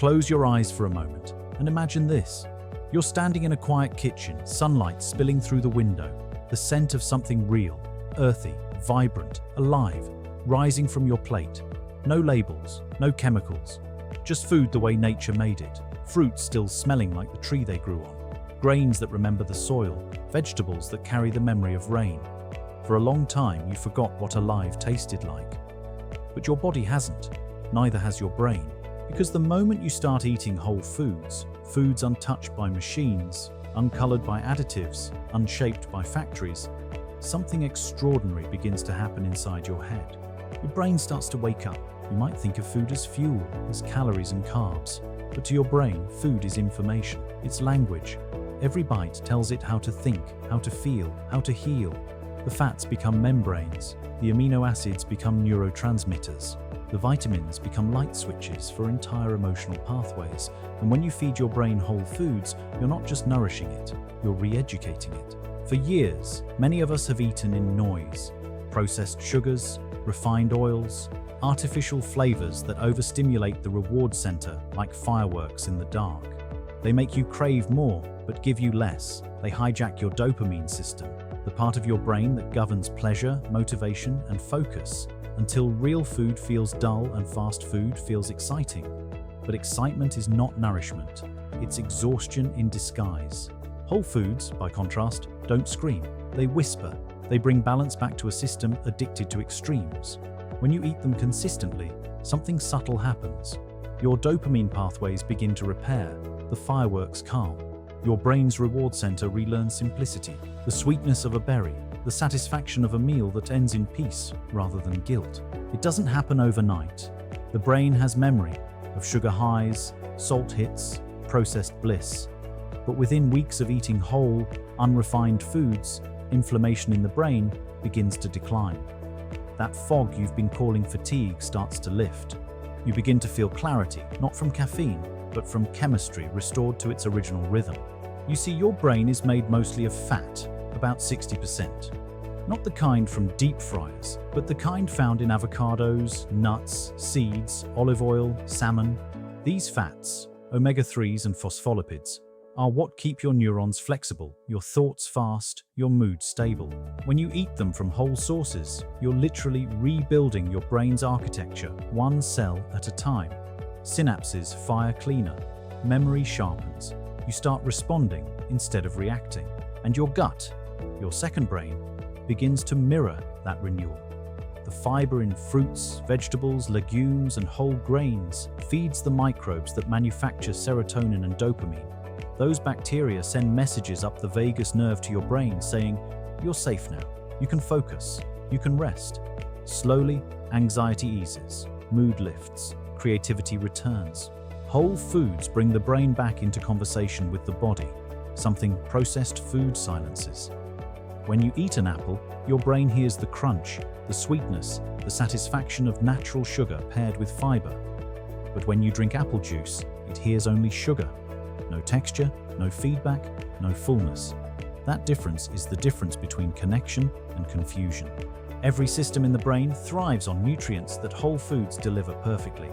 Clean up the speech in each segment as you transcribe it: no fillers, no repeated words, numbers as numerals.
Close your eyes for a moment and imagine this. You're standing in a quiet kitchen, sunlight spilling through the window, the scent of something real, earthy, vibrant, alive, rising from your plate. No labels, no chemicals, just food the way nature made it. Fruits still smelling like the tree they grew on. Grains that remember the soil, vegetables that carry the memory of rain. For a long time, you forgot what alive tasted like. But your body hasn't, neither has your brain. Because the moment you start eating whole foods, foods untouched by machines, uncolored by additives, unshaped by factories, something extraordinary begins to happen inside your head. Your brain starts to wake up. You might think of food as fuel, as calories and carbs. But to your brain, food is information. It's language. Every bite tells it how to think, how to feel, how to heal. The fats become membranes. The amino acids become neurotransmitters. The vitamins become light switches for entire emotional pathways. And when you feed your brain whole foods, you're not just nourishing it, you're re-educating it. For years, many of us have eaten in noise. Processed sugars, refined oils, artificial flavors that overstimulate the reward center like fireworks in the dark. They make you crave more, but give you less. They hijack your dopamine system, the part of your brain that governs pleasure, motivation, and focus, until real food feels dull and fast food feels exciting. But excitement is not nourishment. It's exhaustion in disguise. Whole foods, by contrast, don't scream. They whisper. They bring balance back to a system addicted to extremes. When you eat them consistently, something subtle happens. Your dopamine pathways begin to repair. The fireworks calm. Your brain's reward center relearns simplicity, the sweetness of a berry, the satisfaction of a meal that ends in peace rather than guilt. It doesn't happen overnight. The brain has memory of sugar highs, salt hits, processed bliss. But within weeks of eating whole, unrefined foods, inflammation in the brain begins to decline. That fog you've been calling fatigue starts to lift. You begin to feel clarity, not from caffeine, but from chemistry restored to its original rhythm. You see, your brain is made mostly of fat, about 60%. Not the kind from deep fryers, but the kind found in avocados, nuts, seeds, olive oil, salmon. These fats, omega-3s and phospholipids, are what keep your neurons flexible, your thoughts fast, your mood stable. When you eat them from whole sources, you're literally rebuilding your brain's architecture, one cell at a time. Synapses fire cleaner, memory sharpens. You start responding instead of reacting. And your gut, your second brain, begins to mirror that renewal. The fiber in fruits, vegetables, legumes, and whole grains feeds the microbes that manufacture serotonin and dopamine. Those bacteria send messages up the vagus nerve to your brain saying, "You're safe now. You can focus. You can rest." Slowly, anxiety eases, mood lifts, creativity returns. Whole foods bring the brain back into conversation with the body, something processed food silences. When you eat an apple, your brain hears the crunch, the sweetness, the satisfaction of natural sugar paired with fiber. But when you drink apple juice, it hears only sugar. No texture, no feedback, no fullness. That difference is the difference between connection and confusion. Every system in the brain thrives on nutrients that whole foods deliver perfectly.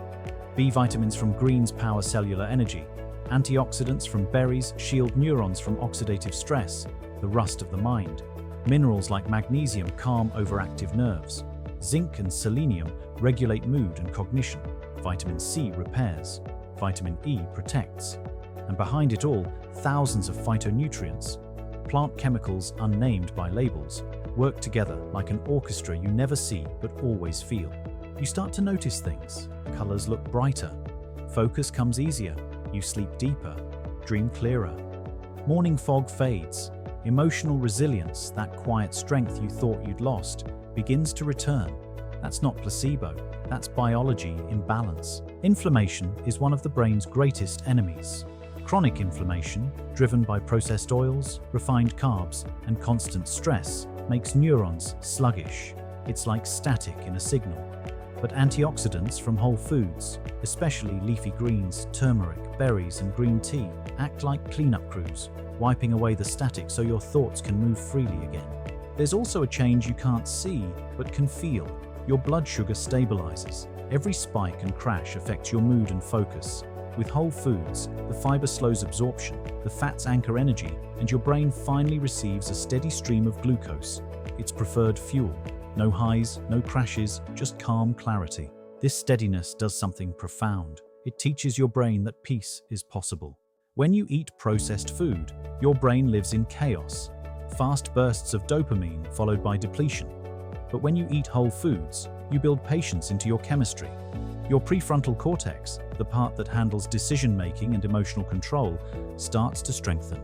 B vitamins from greens power cellular energy. Antioxidants from berries shield neurons from oxidative stress, the rust of the mind. Minerals like magnesium calm overactive nerves. Zinc and selenium regulate mood and cognition. Vitamin C repairs. Vitamin E protects. And behind it all, thousands of phytonutrients, plant chemicals unnamed by labels, work together like an orchestra you never see but always feel. You start to notice things. Colors look brighter. Focus comes easier. You sleep deeper. Dream clearer. Morning fog fades. Emotional resilience, that quiet strength you thought you'd lost, begins to return. That's not placebo. That's biology in balance. Inflammation is one of the brain's greatest enemies. Chronic inflammation, driven by processed oils, refined carbs, and constant stress, makes neurons sluggish. It's like static in a signal. But antioxidants from whole foods, especially leafy greens, turmeric, berries, and green tea, act like cleanup crews, wiping away the static so your thoughts can move freely again. There's also a change you can't see, but can feel. Your blood sugar stabilizes. Every spike and crash affects your mood and focus. With whole foods, the fiber slows absorption, the fats anchor energy, and your brain finally receives a steady stream of glucose, its preferred fuel. No highs, no crashes, just calm clarity. This steadiness does something profound. It teaches your brain that peace is possible. When you eat processed food, your brain lives in chaos. Fast bursts of dopamine followed by depletion. But when you eat whole foods, you build patience into your chemistry. Your prefrontal cortex, the part that handles decision-making and emotional control, starts to strengthen.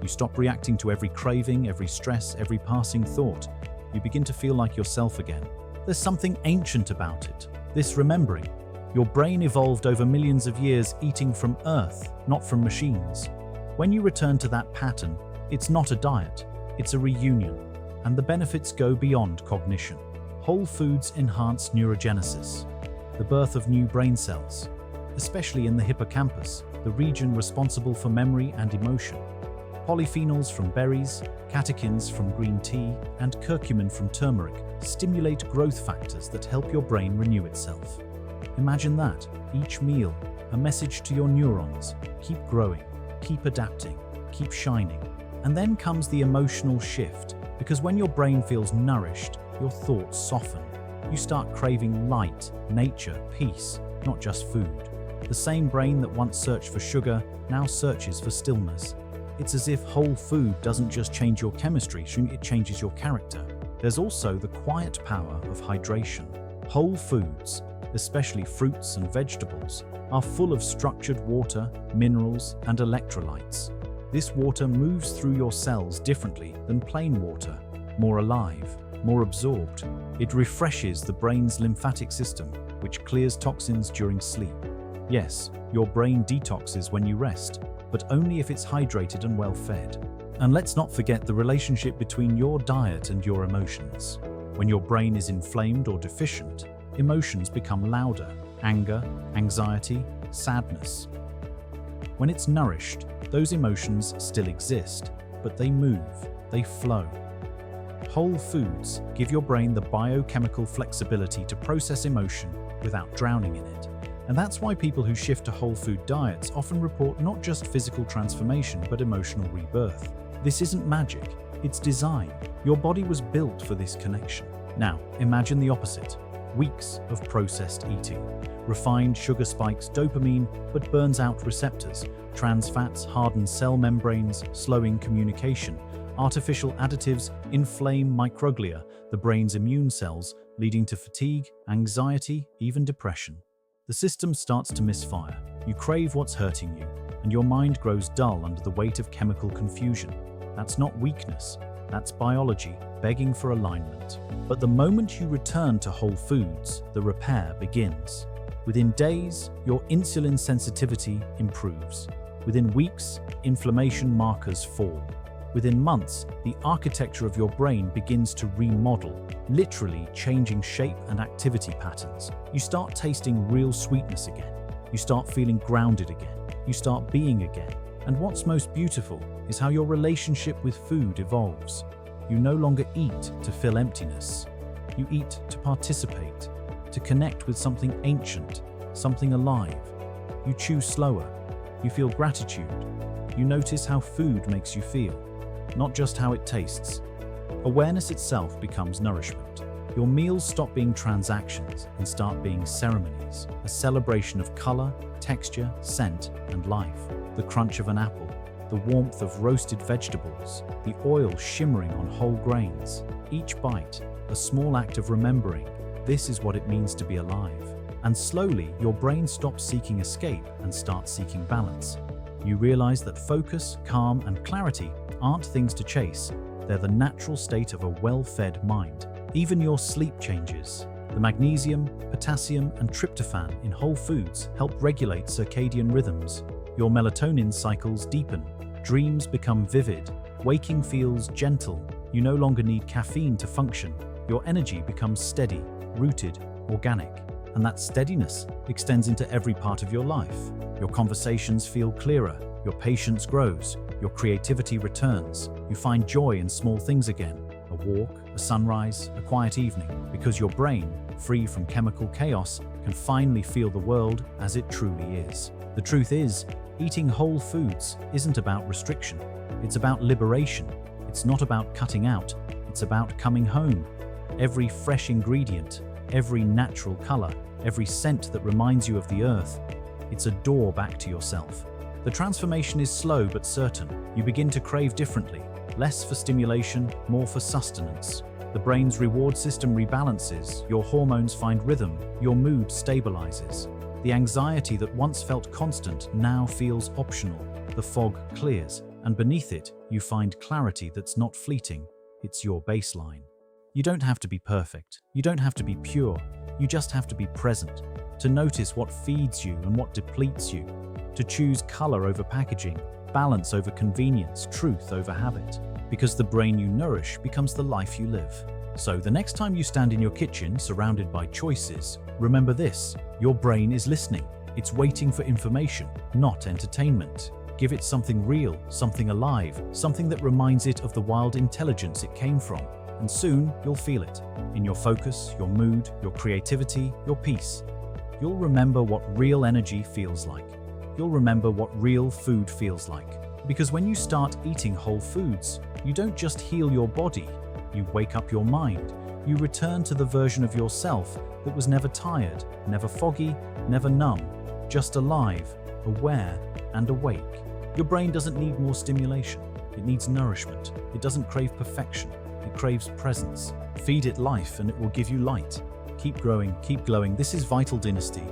You stop reacting to every craving, every stress, every passing thought. You begin to feel like yourself again. There's something ancient about it, this remembering. Your brain evolved over millions of years eating from earth, not from machines. When you return to that pattern, it's not a diet, it's a reunion. And the benefits go beyond cognition. Whole foods enhance neurogenesis, the birth of new brain cells, especially in the hippocampus, the region responsible for memory and emotion. Polyphenols from berries, catechins from green tea, and curcumin from turmeric stimulate growth factors that help your brain renew itself. Imagine that, each meal, a message to your neurons: keep growing, keep adapting, keep shining. And then comes the emotional shift, because when your brain feels nourished, your thoughts soften. You start craving light, nature, peace, not just food. The same brain that once searched for sugar now searches for stillness. It's as if whole food doesn't just change your chemistry, it changes your character. There's also the quiet power of hydration. Whole foods, especially fruits and vegetables, are full of structured water, minerals, and electrolytes. This water moves through your cells differently than plain water, more alive, more absorbed. It refreshes the brain's lymphatic system, which clears toxins during sleep. Yes, your brain detoxes when you rest, but only if it's hydrated and well fed. And let's not forget the relationship between your diet and your emotions. When your brain is inflamed or deficient, emotions become louder: anger, anxiety, sadness. When it's nourished, those emotions still exist, but they move, they flow. Whole foods give your brain the biochemical flexibility to process emotion without drowning in it. And that's why people who shift to whole food diets often report not just physical transformation, but emotional rebirth. This isn't magic, it's design. Your body was built for this connection. Now, imagine the opposite. Weeks of processed eating. Refined sugar spikes dopamine, but burns out receptors. Trans fats harden cell membranes, slowing communication. Artificial additives inflame microglia, the brain's immune cells, leading to fatigue, anxiety, even depression. The system starts to misfire. You crave what's hurting you, and your mind grows dull under the weight of chemical confusion. That's not weakness, that's biology begging for alignment. But the moment you return to whole foods, the repair begins. Within days, your insulin sensitivity improves. Within weeks, inflammation markers fall. Within months, the architecture of your brain begins to remodel, literally changing shape and activity patterns. You start tasting real sweetness again. You start feeling grounded again. You start being again. And what's most beautiful is how your relationship with food evolves. You no longer eat to fill emptiness. You eat to participate, to connect with something ancient, something alive. You choose slower. You feel gratitude. You notice how food makes you feel, not just how it tastes. Awareness itself becomes nourishment. Your meals stop being transactions and start being ceremonies, a celebration of color, texture, scent, and life. The crunch of an apple, the warmth of roasted vegetables, the oil shimmering on whole grains. Each bite, a small act of remembering, this is what it means to be alive. And slowly, your brain stops seeking escape and starts seeking balance. You realize that focus, calm, and clarity aren't things to chase. They're the natural state of a well-fed mind. Even your sleep changes. The magnesium, potassium, and tryptophan in whole foods help regulate circadian rhythms. Your melatonin cycles deepen. Dreams become vivid. Waking feels gentle. You no longer need caffeine to function. Your energy becomes steady, rooted, organic. And that steadiness extends into every part of your life. Your conversations feel clearer. Your patience grows. Your creativity returns. You find joy in small things again. a walk, a sunrise, a quiet evening, because your brain, free from chemical chaos, can finally feel the world as it truly is. The truth is, eating whole foods isn't about restriction. It's about liberation. It's not about cutting out. It's about coming home. Every fresh ingredient, every natural color, every scent that reminds you of the earth, it's a door back to yourself. The transformation is slow but certain. You begin to crave differently, less for stimulation, more for sustenance. The brain's reward system rebalances, your hormones find rhythm, your mood stabilizes. The anxiety that once felt constant now feels optional. The fog clears, and beneath it, you find clarity that's not fleeting. It's your baseline. You don't have to be perfect. You don't have to be pure. You just have to be present, to notice what feeds you and what depletes you, to choose color over packaging, balance over convenience, truth over habit. Because the brain you nourish becomes the life you live. So the next time you stand in your kitchen surrounded by choices, remember this: your brain is listening. It's waiting for information, not entertainment. Give it something real, something alive, something that reminds it of the wild intelligence it came from. And soon you'll feel it in your focus, your mood, your creativity, your peace. You'll remember what real energy feels like. You'll remember what real food feels like. Because when you start eating whole foods, you don't just heal your body, you wake up your mind. You return to the version of yourself that was never tired, never foggy, never numb, just alive, aware, and awake. Your brain doesn't need more stimulation. It needs nourishment. It doesn't crave perfection. It craves presence. Feed it life and it will give you light. Keep growing, keep glowing. This is Vital Dynasty.